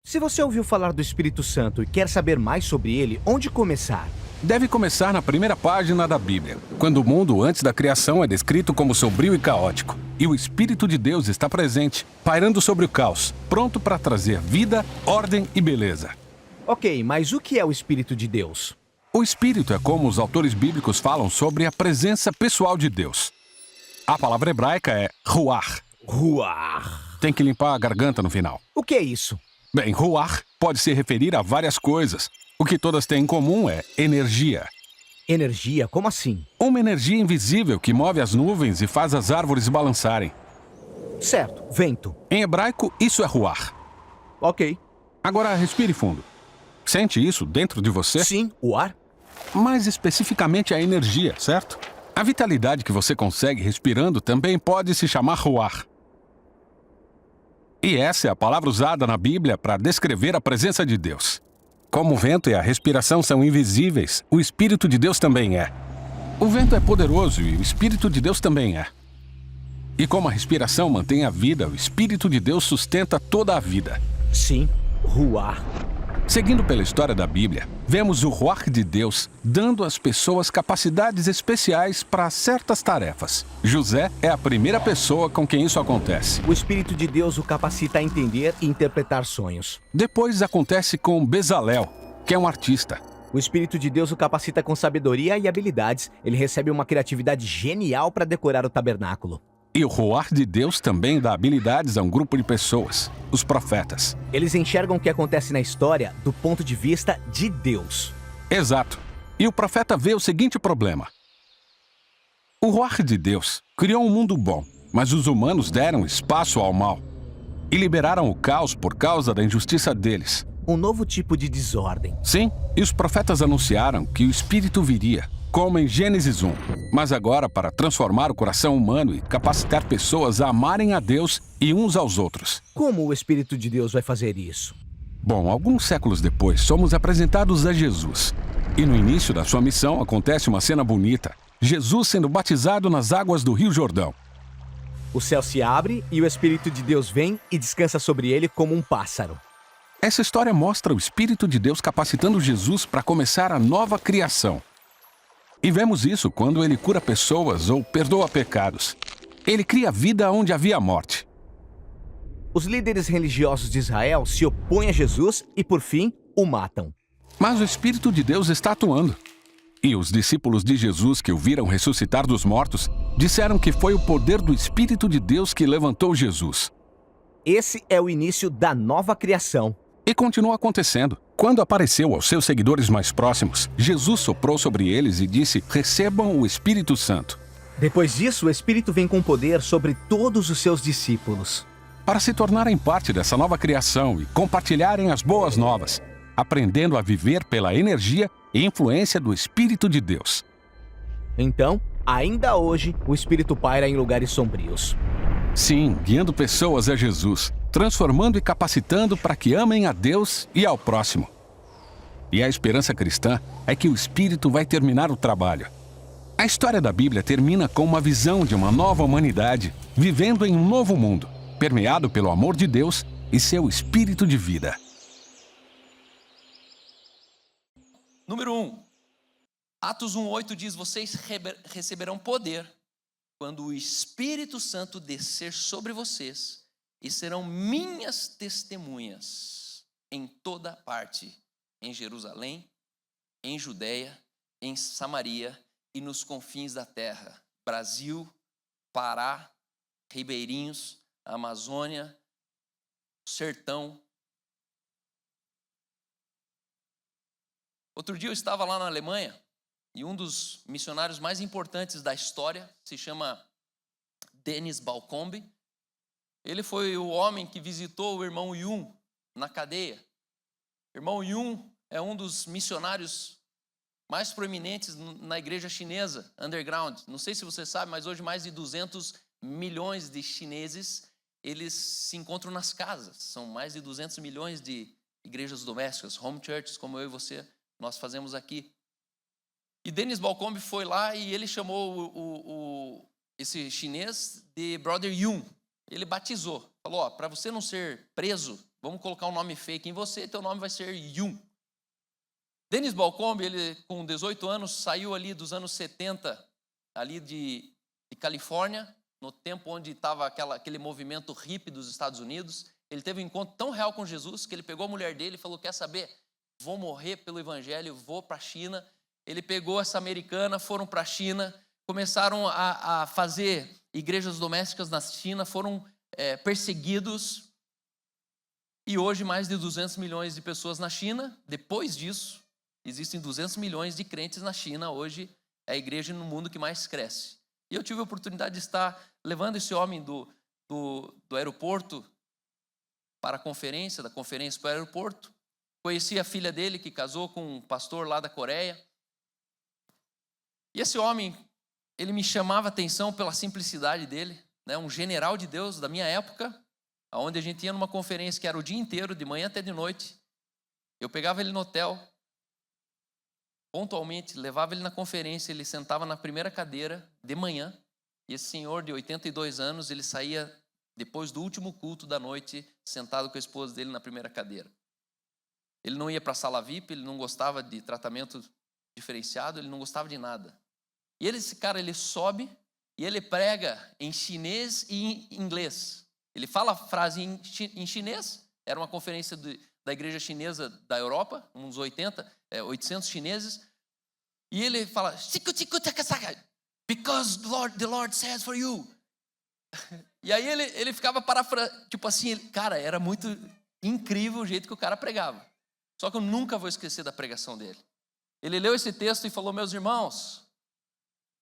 Se você ouviu falar do Espírito Santo e quer saber mais sobre ele, onde começar? Deve começar na primeira página da Bíblia, quando o mundo antes da criação é descrito como sombrio e caótico, e o Espírito de Deus está presente, pairando sobre o caos, pronto para trazer vida, ordem e beleza. Ok, mas o que é o Espírito de Deus? O Espírito é como os autores bíblicos falam sobre a presença pessoal de Deus. A palavra hebraica é ruach. Ruar. Tem que limpar a garganta no final. O que é isso? Bem, ruach pode se referir a várias coisas. O que todas têm em comum é energia. Energia? Como assim? Uma energia invisível que move as nuvens e faz as árvores balançarem. Certo, vento. Em hebraico, isso é ruach. Ok. Agora, respire fundo. Sente isso dentro de você? Sim, o ar? Mais especificamente a energia, certo? A vitalidade que você consegue respirando também pode se chamar ruach. E essa é a palavra usada na Bíblia para descrever a presença de Deus. Como o vento e a respiração são invisíveis, o Espírito de Deus também é. O vento é poderoso e o Espírito de Deus também é. E como a respiração mantém a vida, o Espírito de Deus sustenta toda a vida. Sim, ruar. Seguindo pela história da Bíblia, vemos o ruach de Deus dando às pessoas capacidades especiais para certas tarefas. José é a primeira pessoa com quem isso acontece. O Espírito de Deus o capacita a entender e interpretar sonhos. Depois acontece com Bezalel, que é um artista. O Espírito de Deus o capacita com sabedoria e habilidades. Ele recebe uma criatividade genial para decorar o tabernáculo. E o ruach de Deus também dá habilidades a um grupo de pessoas, os profetas. Eles enxergam o que acontece na história do ponto de vista de Deus. Exato. E o profeta vê o seguinte problema. O ruach de Deus criou um mundo bom, mas os humanos deram espaço ao mal e liberaram o caos por causa da injustiça deles. Um novo tipo de desordem. Sim, e os profetas anunciaram que o Espírito viria, como em Gênesis 1, mas agora para transformar o coração humano e capacitar pessoas a amarem a Deus e uns aos outros. Como o Espírito de Deus vai fazer isso? Bom, alguns séculos depois, somos apresentados a Jesus. E no início da sua missão acontece uma cena bonita. Jesus sendo batizado nas águas do Rio Jordão. O céu se abre e o Espírito de Deus vem e descansa sobre ele como um pássaro. Essa história mostra o Espírito de Deus capacitando Jesus para começar a nova criação. E vemos isso quando ele cura pessoas ou perdoa pecados. Ele cria vida onde havia morte. Os líderes religiosos de Israel se opõem a Jesus e, por fim, o matam. Mas o Espírito de Deus está atuando. E os discípulos de Jesus que o viram ressuscitar dos mortos disseram que foi o poder do Espírito de Deus que levantou Jesus. Esse é o início da nova criação. E continua acontecendo. Quando apareceu aos seus seguidores mais próximos, Jesus soprou sobre eles e disse: recebam o Espírito Santo. Depois disso, o Espírito vem com poder sobre todos os seus discípulos. Para se tornarem parte dessa nova criação e compartilharem as boas novas, aprendendo a viver pela energia e influência do Espírito de Deus. Então, ainda hoje, o Espírito paira em lugares sombrios. Sim, guiando pessoas a Jesus, transformando e capacitando para que amem a Deus e ao próximo. E a esperança cristã é que o Espírito vai terminar o trabalho. A história da Bíblia termina com uma visão de uma nova humanidade vivendo em um novo mundo, permeado pelo amor de Deus e seu Espírito de vida. Número 1. Atos 1:8 diz: vocês receberão poder quando o Espírito Santo descer sobre vocês e serão minhas testemunhas em toda parte, em Jerusalém, em Judeia, em Samaria e nos confins da terra. Brasil, Pará, Ribeirinhos, Amazônia, Sertão. Outro dia eu estava lá na Alemanha e um dos missionários mais importantes da história se chama Dennis Balcombe. Ele foi o homem que visitou o irmão Yun na cadeia. O irmão Yun é um dos missionários mais proeminentes na igreja chinesa, underground. Não sei se você sabe, mas hoje mais de 200 milhões de chineses, eles se encontram nas casas. São mais de 200 milhões de igrejas domésticas, home churches, como eu e você, nós fazemos aqui. E Dennis Balcombe foi lá e ele chamou esse chinês de Brother Yun. Ele batizou. Falou, para você não ser preso vamos colocar um nome fake em você, teu nome vai ser Yun. Denis Balcombe, ele com 18 anos, saiu ali dos anos 70, ali de Califórnia, no tempo onde estava aquele movimento hippie dos Estados Unidos. Ele teve um encontro tão real com Jesus que ele pegou a mulher dele e falou, quer saber, vou morrer pelo evangelho, vou para a China. Ele pegou essa americana, foram para a China, começaram a fazer igrejas domésticas na China, foram perseguidos. E hoje mais de 200 milhões de pessoas na China. Depois disso, existem 200 milhões de crentes na China. Hoje é a igreja no mundo que mais cresce. E eu tive a oportunidade de estar levando esse homem do aeroporto para a conferência, da conferência para o aeroporto. Conheci a filha dele, que casou com um pastor lá da Coreia. E esse homem, ele me chamava a atenção pela simplicidade dele, né? Um general de Deus da minha época, onde a gente ia numa conferência que era o dia inteiro, de manhã até de noite. Eu pegava ele no hotel, pontualmente, levava ele na conferência, ele sentava na primeira cadeira de manhã, e esse senhor de 82 anos, ele saía depois do último culto da noite, sentado com a esposa dele na primeira cadeira. Ele não ia para a sala VIP, ele não gostava de tratamento diferenciado, ele não gostava de nada. E esse cara, ele sobe e ele prega em chinês e em inglês. Ele fala a frase em chinês, era uma conferência da igreja chinesa da Europa, uns 800 chineses, e ele fala, because the Lord says for you. E aí ele ficava tipo assim, cara, era muito incrível o jeito que o cara pregava. Só que eu nunca vou esquecer da pregação dele. Ele leu esse texto e falou, meus irmãos,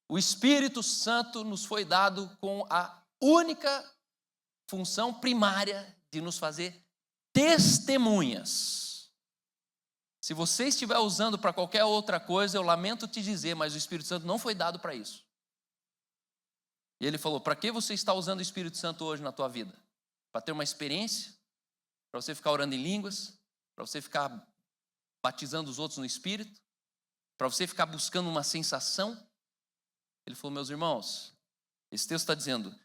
o Espírito Santo nos foi dado com a única função primária de nos fazer testemunhas. Se você estiver usando para qualquer outra coisa, eu lamento te dizer, mas o Espírito Santo não foi dado para isso. E ele falou, para que você está usando o Espírito Santo hoje na tua vida? Para ter uma experiência? Para você ficar orando em línguas? Para você ficar batizando os outros no Espírito? Para você ficar buscando uma sensação? Ele falou, meus irmãos, esse texto está dizendo,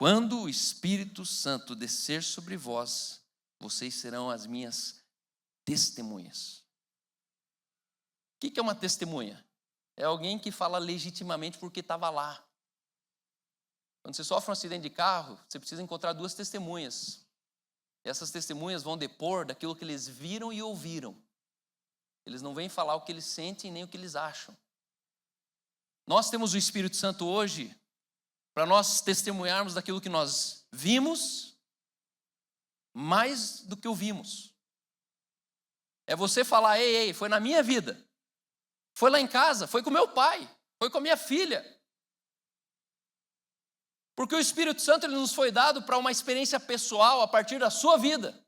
quando o Espírito Santo descer sobre vós, vocês serão as minhas testemunhas. O que é uma testemunha? É alguém que fala legitimamente porque estava lá. Quando você sofre um acidente de carro, você precisa encontrar duas testemunhas. E essas testemunhas vão depor daquilo que eles viram e ouviram. Eles não vêm falar o que eles sentem nem o que eles acham. Nós temos o Espírito Santo hoje para nós testemunharmos daquilo que nós vimos, mais do que ouvimos. É você falar, ei, foi na minha vida, foi lá em casa, foi com meu pai, foi com a minha filha. Porque o Espírito Santo ele nos foi dado para uma experiência pessoal a partir da sua vida.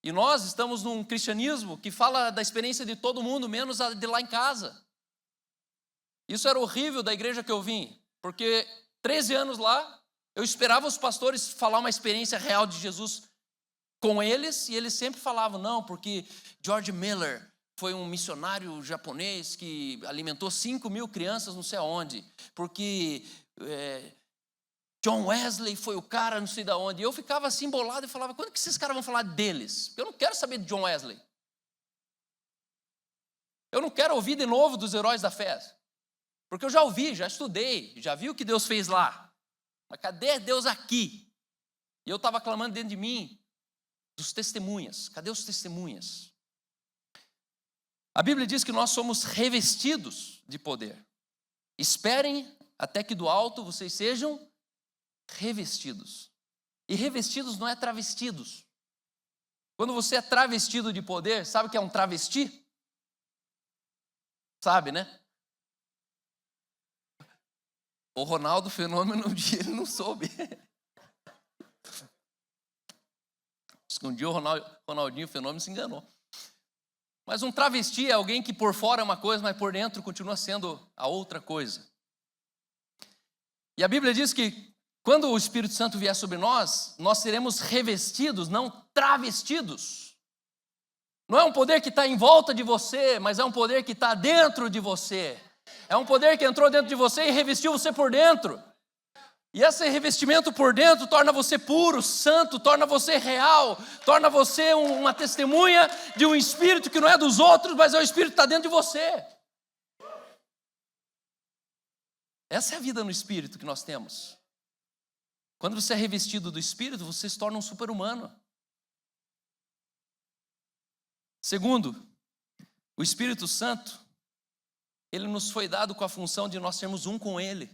E nós estamos num cristianismo que fala da experiência de todo mundo, menos a de lá em casa. Isso era horrível da igreja que eu vim, porque 13 anos lá, eu esperava os pastores falar uma experiência real de Jesus com eles, e eles sempre falavam, não, porque George Miller foi um missionário japonês que alimentou 5.000 crianças não sei aonde, porque John Wesley foi o cara não sei de onde. E eu ficava assim bolado e falava, quando que esses caras vão falar deles? Eu não quero saber de John Wesley. Eu não quero ouvir de novo dos heróis da fé. Porque eu já ouvi, já estudei, já vi o que Deus fez lá. Mas cadê Deus aqui? E eu estava clamando dentro de mim dos testemunhas. Cadê os testemunhas? A Bíblia diz que nós somos revestidos de poder. Esperem até que do alto vocês sejam revestidos. E revestidos não é travestidos. Quando você é travestido de poder, sabe o que é um travesti? Sabe, né? O Ronaldo Fenômeno, um dia ele não soube. Um dia o Ronaldinho Fenômeno se enganou. Mas um travesti é alguém que por fora é uma coisa, mas por dentro continua sendo a outra coisa. E a Bíblia diz que quando o Espírito Santo vier sobre nós, nós seremos revestidos, não travestidos. Não é um poder que está em volta de você, mas é um poder que está dentro de você. É um poder que entrou dentro de você e revestiu você por dentro. E esse revestimento por dentro torna você puro, santo, torna você real, torna você uma testemunha de um espírito que não é dos outros, mas é o espírito que está dentro de você. Essa é a vida no espírito que nós temos. Quando você é revestido do espírito, você se torna um super-humano. Segundo, o Espírito Santo, ele nos foi dado com a função de nós sermos um com ele.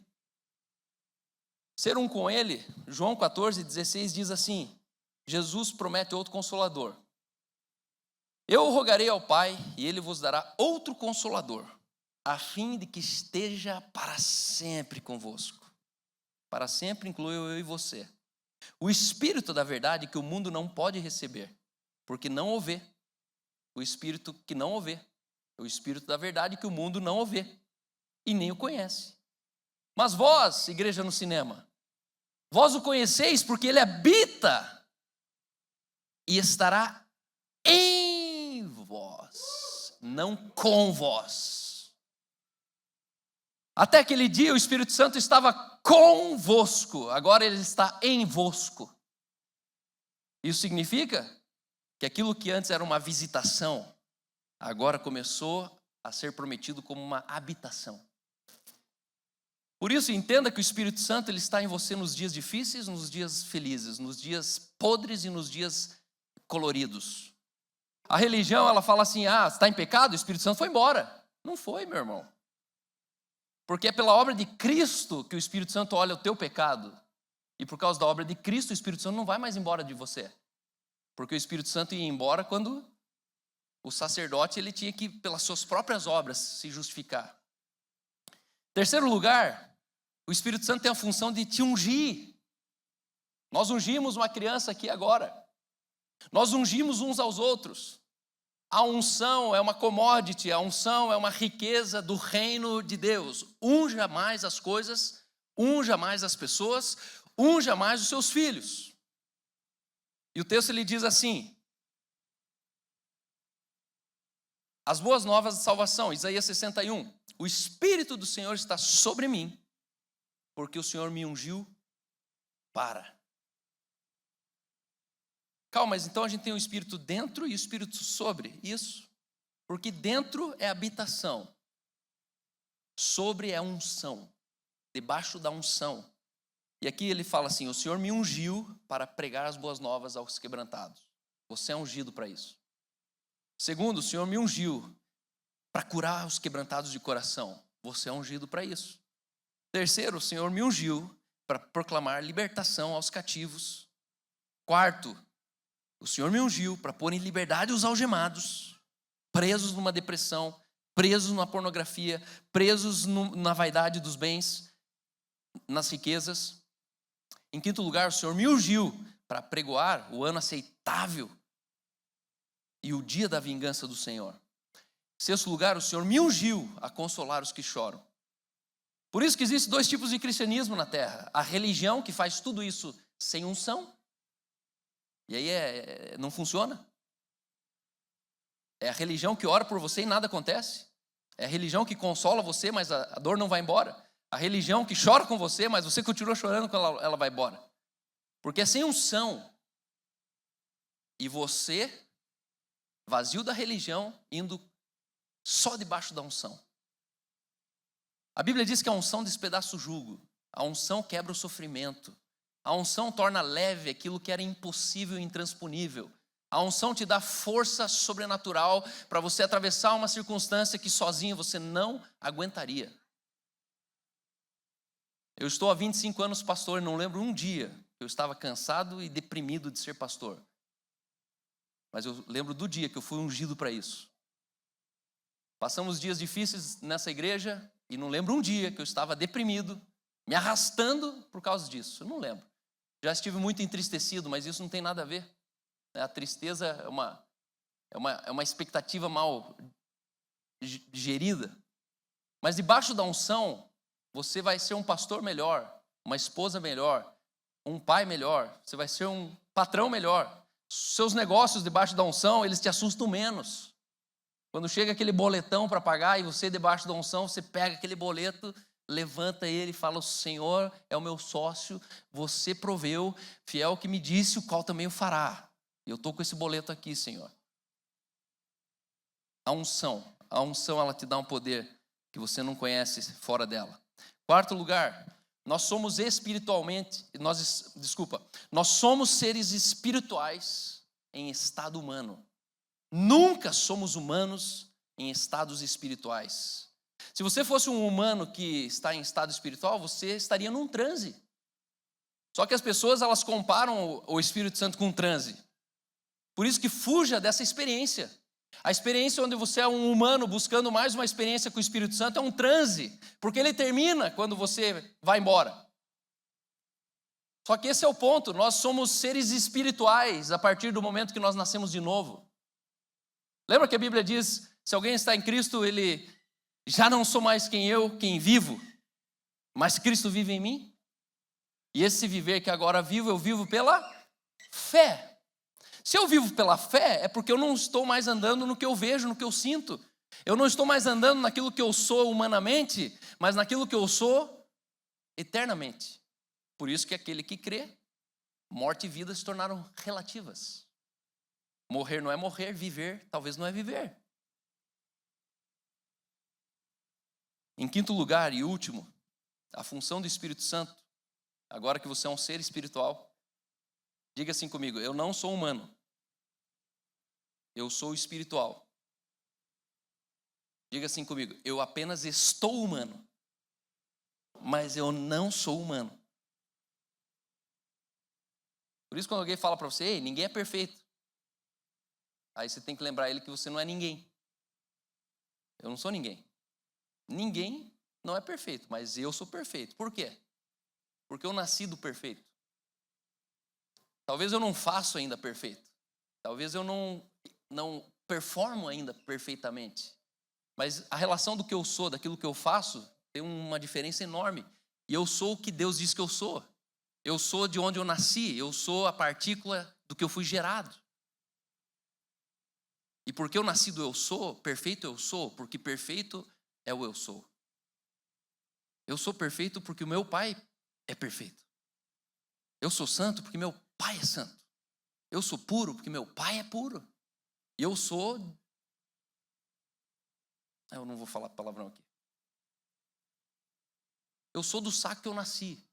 Ser um com ele, João 14,16 diz assim, Jesus promete outro Consolador. Eu rogarei ao Pai e ele vos dará outro Consolador, a fim de que esteja para sempre convosco. Para sempre inclui eu e você. O Espírito da verdade que o mundo não pode receber, porque não o vê. O Espírito que não o vê. O Espírito da verdade que o mundo não o vê e nem o conhece. Mas vós, igreja no cinema, vós o conheceis porque ele habita e estará em vós, não com vós. Até aquele dia o Espírito Santo estava convosco, agora ele está envosco. Isso significa que aquilo que antes era uma visitação, agora começou a ser prometido como uma habitação. Por isso, entenda que o Espírito Santo ele está em você nos dias difíceis, nos dias felizes, nos dias podres e nos dias coloridos. A religião, ela fala assim, você está em pecado? O Espírito Santo foi embora. Não foi, meu irmão. Porque é pela obra de Cristo que o Espírito Santo olha o teu pecado. E por causa da obra de Cristo, o Espírito Santo não vai mais embora de você. Porque o Espírito Santo ia embora quando o sacerdote ele tinha que, pelas suas próprias obras, se justificar. Terceiro lugar, o Espírito Santo tem a função de te ungir. Nós ungimos uma criança aqui agora. Nós ungimos uns aos outros. A unção é uma commodity, a unção é uma riqueza do reino de Deus. Unja mais as coisas, unja mais as pessoas, unja mais os seus filhos. E o texto ele diz assim, as boas novas de salvação, Isaías 61, o Espírito do Senhor está sobre mim, porque o Senhor me ungiu para. Calma, mas então a gente tem o Espírito dentro e o Espírito sobre, isso. Porque dentro é habitação, sobre é unção, debaixo da unção. E aqui ele fala assim, o Senhor me ungiu para pregar as boas novas aos quebrantados. Você é ungido para isso. Segundo, o Senhor me ungiu para curar os quebrantados de coração. Você é ungido para isso. Terceiro, o Senhor me ungiu para proclamar libertação aos cativos. Quarto, o Senhor me ungiu para pôr em liberdade os algemados, presos numa depressão, presos numa pornografia, presos na vaidade dos bens, nas riquezas. Em quinto lugar, o Senhor me ungiu para pregoar o ano aceitável e o dia da vingança do Senhor. Em sexto lugar, o Senhor me ungiu a consolar os que choram. Por isso que existem dois tipos de cristianismo na terra. A religião que faz tudo isso sem unção. E aí não funciona. É a religião que ora por você e nada acontece. É a religião que consola você, mas a dor não vai embora. A religião que chora com você, mas você continua chorando quando ela vai embora. Porque é sem unção. E você, vazio da religião, indo só debaixo da unção. A Bíblia diz que a unção despedaça o jugo. A unção quebra o sofrimento. A unção torna leve aquilo que era impossível e intransponível. A unção te dá força sobrenatural para você atravessar uma circunstância que sozinho você não aguentaria. Eu estou há 25 anos pastor e não lembro um dia que eu estava cansado e deprimido de ser pastor. Mas eu lembro do dia que eu fui ungido para isso. Passamos dias difíceis nessa igreja e não lembro um dia que eu estava deprimido, me arrastando por causa disso. Eu não lembro. Já estive muito entristecido, mas isso não tem nada a ver. A tristeza é uma expectativa mal gerida. Mas debaixo da unção, você vai ser um pastor melhor, uma esposa melhor, um pai melhor, você vai ser um patrão melhor. Seus negócios debaixo da unção, eles te assustam menos. Quando chega aquele boletão para pagar e você debaixo da unção, você pega aquele boleto levanta ele e fala: o Senhor é o meu sócio, você proveu, fiel que me disse, o qual também o fará. Eu estou com esse boleto aqui, Senhor. A unção ela te dá um poder que você não conhece fora dela. Quarto lugar, nós somos nós somos seres espirituais em estado humano. Nunca somos humanos em estados espirituais. Se você fosse um humano que está em estado espiritual, você estaria num transe. Só que as pessoas, elas comparam o Espírito Santo com um transe. Por isso que fuja dessa experiência. A experiência onde você é um humano buscando mais uma experiência com o Espírito Santo é um transe, porque ele termina quando você vai embora. Só que esse é o ponto, nós somos seres espirituais a partir do momento que nós nascemos de novo. Lembra que a Bíblia diz, se alguém está em Cristo, ele já não sou mais quem vivo, mas Cristo vive em mim. E esse viver que agora vivo, eu vivo pela fé. Se eu vivo pela fé, é porque eu não estou mais andando no que eu vejo, no que eu sinto. Eu não estou mais andando naquilo que eu sou humanamente, mas naquilo que eu sou eternamente. Por isso que aquele que crê, morte e vida se tornaram relativas. Morrer não é morrer, viver talvez não é viver. Em quinto lugar e último, a função do Espírito Santo, agora que você é um ser espiritual, diga assim comigo: eu não sou humano, eu sou espiritual. Diga assim comigo: eu apenas estou humano, mas eu não sou humano. Por isso, quando alguém fala para você: ei, ninguém é perfeito, aí você tem que lembrar ele que você não é ninguém. Eu não sou ninguém. Ninguém não é perfeito, mas eu sou perfeito. Por quê? Porque eu nasci do perfeito. Talvez eu não faço ainda perfeito. Talvez eu não performo ainda perfeitamente. Mas a relação do que eu sou, daquilo que eu faço, tem uma diferença enorme. E eu sou o que Deus diz que eu sou. Eu sou de onde eu nasci. Eu sou a partícula do que eu fui gerado. E porque eu nasci do eu sou, perfeito eu sou, porque perfeito é o eu sou. Eu sou perfeito porque o meu pai é perfeito. Eu sou santo porque meu pai é santo. Eu sou puro porque meu pai é puro. E eu sou... Eu não vou falar palavrão aqui. Eu sou do saco que eu nasci.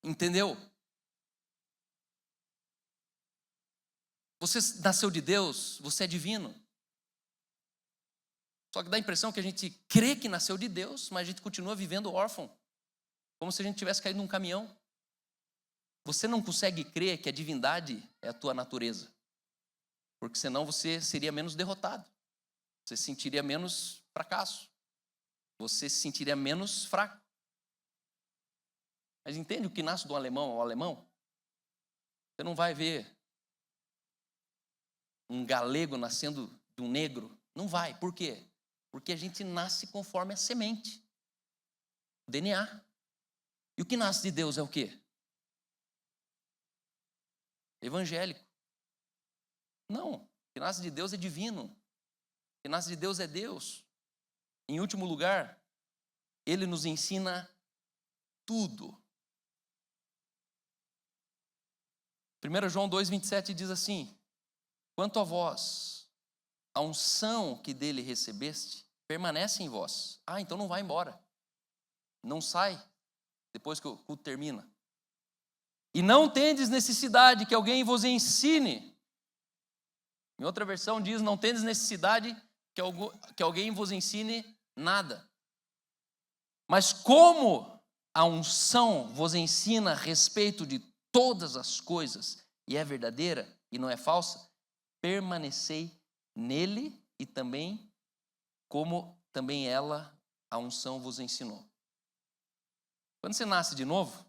Entendeu? Você nasceu de Deus, você é divino. Só que dá a impressão que a gente crê que nasceu de Deus, mas a gente continua vivendo órfão. Como se a gente tivesse caído num caminhão. Você não consegue crer que a divindade é a tua natureza. Porque senão você seria menos derrotado. Você sentiria menos fracasso. Você se sentiria menos fraco. Mas entende o que nasce do alemão ao alemão? Você não vai ver um galego nascendo de um negro. Não vai. Por quê? Porque a gente nasce conforme a semente. O DNA. E o que nasce de Deus é o quê? Evangélico. Não. O que nasce de Deus é divino. O que nasce de Deus é Deus. Em último lugar, Ele nos ensina tudo. 1 João 2,27 diz assim: quanto a vós, a unção que dele recebeste permanece em vós. Ah, então não vai embora. Não sai depois que o culto termina. E não tendes necessidade que alguém vos ensine. Em outra versão diz: não tendes necessidade que alguém vos ensine nada. Mas como a unção vos ensina a respeito de todas as coisas, e é verdadeira e não é falsa, permanecei nele e também, como também ela, a unção vos ensinou. Quando você nasce de novo,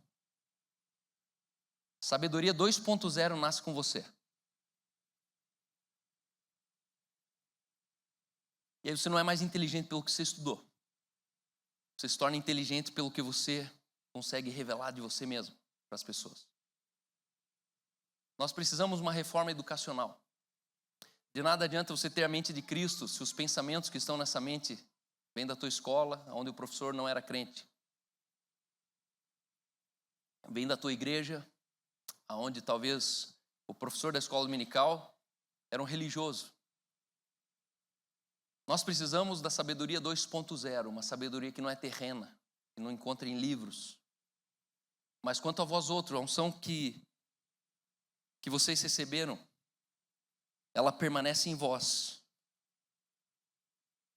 sabedoria 2.0 nasce com você. E aí você não é mais inteligente pelo que você estudou. Você se torna inteligente pelo que você consegue revelar de você mesmo para as pessoas. Nós precisamos de uma reforma educacional. De nada adianta você ter a mente de Cristo se os pensamentos que estão nessa mente vem da tua escola, onde o professor não era crente. Vem da tua igreja, onde talvez o professor da escola dominical era um religioso. Nós precisamos da sabedoria 2.0, uma sabedoria que não é terrena, que não encontra em livros. Mas quanto a vós outros, a unção que vocês receberam, ela permanece em vós.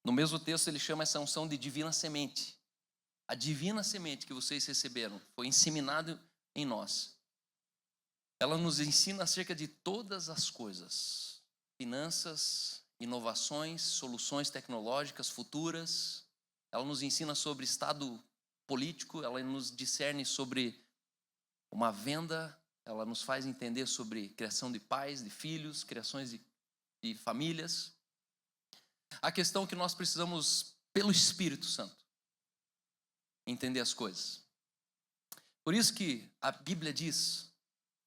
No mesmo texto ele chama essa unção de divina semente. A divina semente que vocês receberam foi inseminada em nós. Ela nos ensina acerca de todas as coisas. Finanças, inovações, soluções tecnológicas futuras. Ela nos ensina sobre estado político, ela nos discerne sobre uma venda, ela nos faz entender sobre criação de pais, de filhos, criações de famílias. A questão é que nós precisamos, pelo Espírito Santo, entender as coisas. Por isso que a Bíblia diz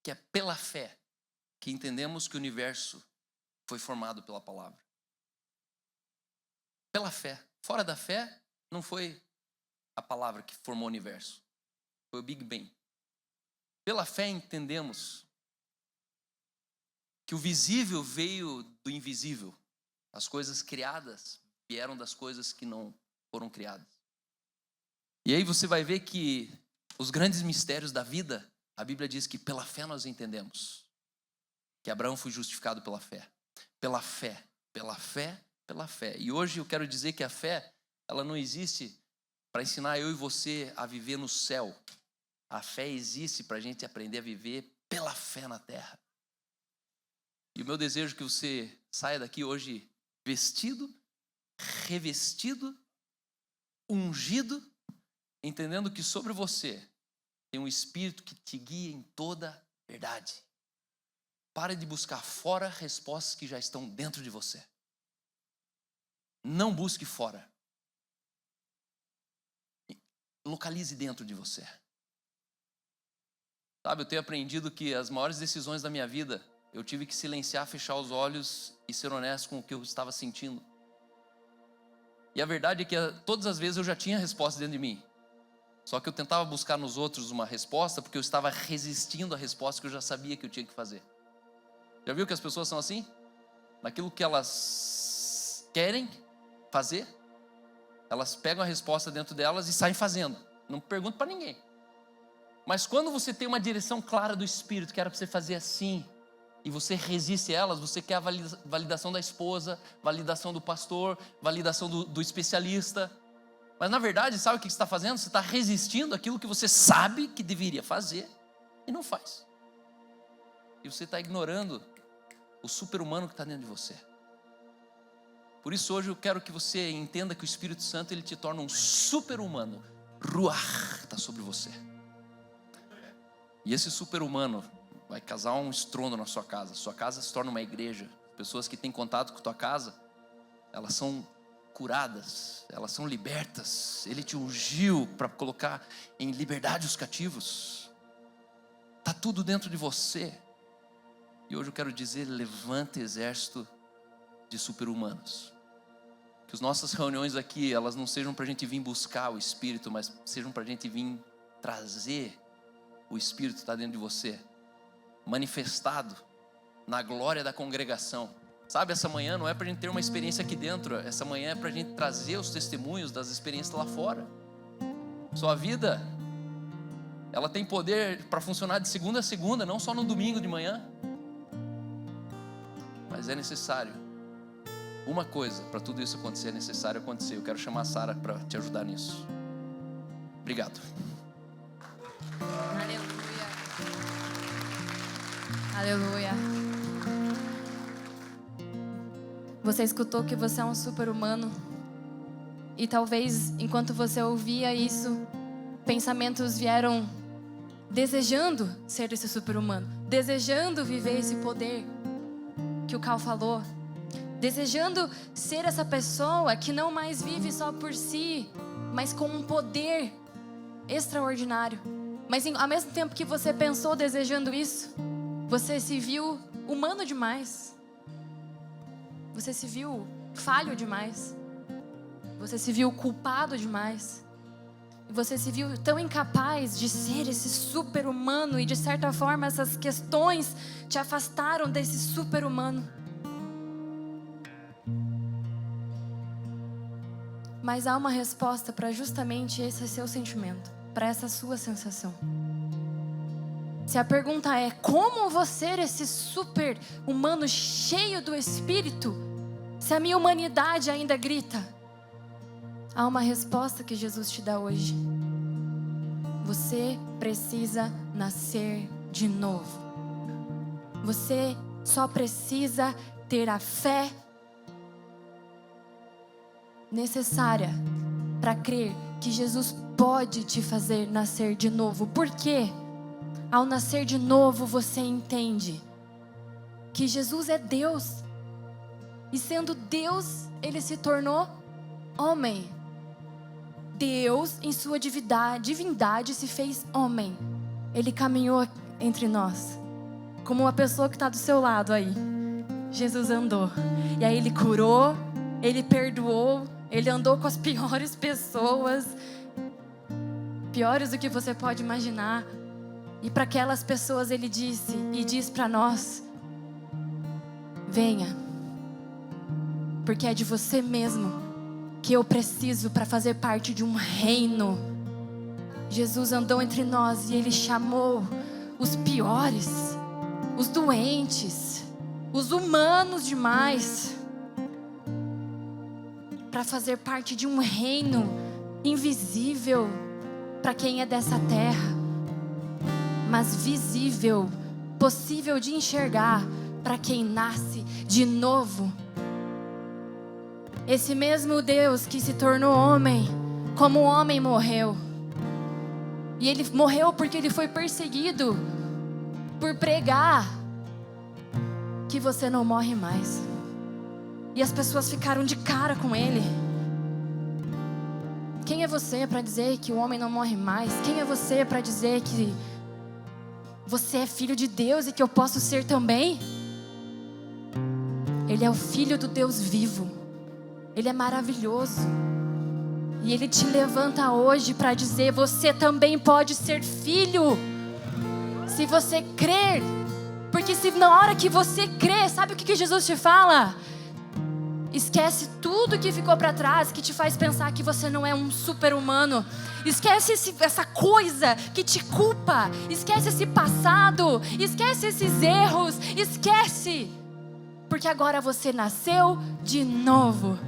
que é pela fé que entendemos que o universo foi formado pela palavra. Pela fé. Fora da fé, não foi a palavra que formou o universo. Foi o Big Bang. Pela fé entendemos que o visível veio do invisível. As coisas criadas vieram das coisas que não foram criadas. E aí você vai ver que os grandes mistérios da vida, a Bíblia diz que pela fé nós entendemos. Que Abraão foi justificado pela fé. Pela fé, pela fé, pela fé. E hoje eu quero dizer que a fé, ela não existe para ensinar eu e você a viver no céu. A fé existe para a gente aprender a viver pela fé na terra. E o meu desejo é que você saia daqui hoje vestido, revestido, ungido, entendendo que sobre você tem um Espírito que te guia em toda verdade. Pare de buscar fora respostas que já estão dentro de você. Não busque fora. Localize dentro de você. Sabe, eu tenho aprendido que as maiores decisões da minha vida, eu tive que silenciar, fechar os olhos e ser honesto com o que eu estava sentindo. E a verdade é que todas as vezes eu já tinha a resposta dentro de mim. Só que eu tentava buscar nos outros uma resposta porque eu estava resistindo à resposta que eu já sabia que eu tinha que fazer. Já viu que as pessoas são assim? Naquilo que elas querem fazer, elas pegam a resposta dentro delas e saem fazendo. Não pergunto para ninguém. Mas quando você tem uma direção clara do Espírito, que era para você fazer assim, e você resiste a elas, você quer a validação da esposa, validação do pastor, validação do especialista. Mas na verdade, sabe o que você está fazendo? Você está resistindo àquilo que você sabe que deveria fazer e não faz. E você está ignorando o super-humano que está dentro de você. Por isso hoje eu quero que você entenda que o Espírito Santo ele te torna um super-humano. Ruach está sobre você. E esse super-humano vai causar um estrondo na sua casa. Sua casa se torna uma igreja. Pessoas que têm contato com tua casa, elas são curadas, elas são libertas. Ele te ungiu para colocar em liberdade os cativos. Está tudo dentro de você. E hoje eu quero dizer, levanta exército de super-humanos. Que as nossas reuniões aqui, elas não sejam para a gente vir buscar o Espírito, mas sejam para a gente vir trazer o Espírito que está dentro de você, manifestado na glória da congregação. Sabe, essa manhã não é para a gente ter uma experiência aqui dentro, essa manhã é para a gente trazer os testemunhos das experiências lá fora. Sua vida, ela tem poder para funcionar de segunda a segunda, não só no domingo de manhã. Mas é necessário uma coisa, para tudo isso acontecer, é necessário acontecer. Eu quero chamar a Sara para te ajudar nisso. Obrigado. Aleluia. Você escutou que você é um super-humano. E talvez, enquanto você ouvia isso, pensamentos vieram desejando ser esse super-humano, desejando viver esse poder que o Cal falou, desejando ser essa pessoa que não mais vive só por si, mas com um poder extraordinário. Mas ao mesmo tempo que você pensou desejando isso, você se viu humano demais. Você se viu falho demais. Você se viu culpado demais. E você se viu tão incapaz de ser esse super-humano. E de certa forma essas questões te afastaram desse super-humano. Mas há uma resposta para justamente esse seu sentimento, para essa sua sensação. Se a pergunta é: como vou ser esse super-humano cheio do Espírito, se a minha humanidade ainda grita? Há uma resposta que Jesus te dá hoje. Você precisa nascer de novo. Você só precisa ter a fé necessária para crer que Jesus pode te fazer nascer de novo. Por quê? Ao nascer de novo, você entende que Jesus é Deus. E sendo Deus, Ele se tornou homem. Deus, em sua divindade, se fez homem. Ele caminhou entre nós. Como uma pessoa que está do seu lado aí. Jesus andou. E aí Ele curou, Ele perdoou, Ele andou com as piores pessoas. Piores do que você pode imaginar. E para aquelas pessoas Ele disse e diz para nós: venha, porque é de você mesmo que eu preciso para fazer parte de um reino. Jesus andou entre nós e Ele chamou os piores, os doentes, os humanos demais, para fazer parte de um reino invisível para quem é dessa terra, mas visível, possível de enxergar para quem nasce de novo. Esse mesmo Deus que se tornou homem, como o homem morreu. E Ele morreu porque Ele foi perseguido por pregar que você não morre mais. E as pessoas ficaram de cara com Ele. Quem é você para dizer que o homem não morre mais? Quem é você para dizer que você é filho de Deus e que eu posso ser também? Ele é o Filho do Deus vivo. Ele é maravilhoso. E Ele te levanta hoje para dizer: você também pode ser filho, se você crer. Porque se na hora que você crê, sabe o que Jesus te fala? Esquece tudo que ficou para trás, que te faz pensar que você não é um super-humano. Esquece essa coisa que te culpa. Esquece esse passado. Esquece esses erros. Esquece. Porque agora você nasceu de novo.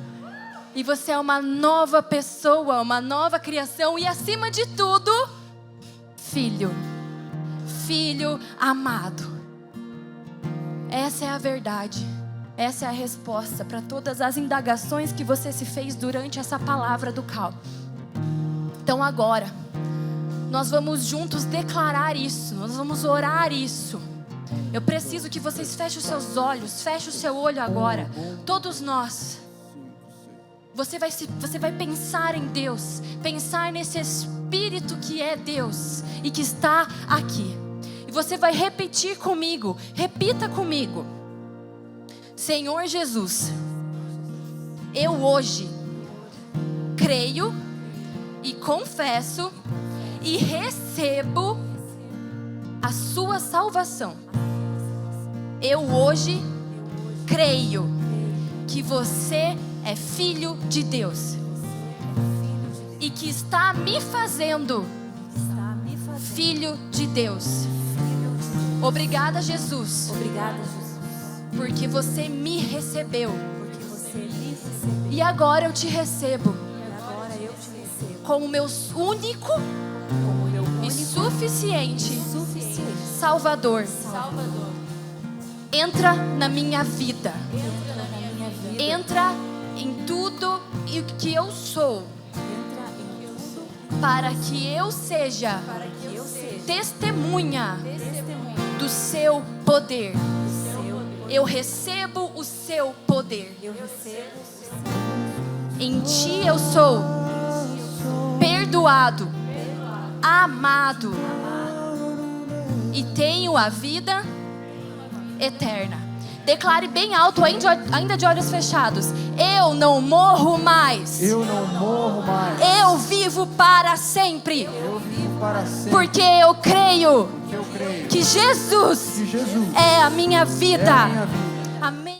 E você é uma nova pessoa, uma nova criação. E acima de tudo, filho. Filho amado. Essa é a verdade. Essa é a resposta para todas as indagações que você se fez durante essa palavra do Cal. Então agora, nós vamos juntos declarar isso. Nós vamos orar isso. Eu preciso que vocês fechem os seus olhos. Feche o seu olho agora. Todos nós. Você vai pensar em Deus. Pensar nesse Espírito que é Deus e que está aqui. E você vai repetir comigo. Repita comigo. Senhor Jesus, eu hoje creio e confesso e recebo a sua salvação. Eu hoje creio que você é filho de Deus e que está me fazendo filho de Deus. Obrigada, Jesus. Obrigada, Jesus. Porque você me recebeu. E agora eu te recebo. Como meu único e suficiente Salvador. Entra na minha vida. Entra em tudo o que eu sou. Para que eu seja testemunha do seu poder. Eu recebo o seu poder. Em ti eu sou perdoado, amado e tenho a vida eterna. Declare bem alto, ainda de olhos fechados: eu não morro mais. Eu não morro mais. Eu vivo para sempre. Eu vivo para sempre. Porque eu creio Porque eu creio que Jesus que Jesus é a minha vida. é a minha vida. Amém.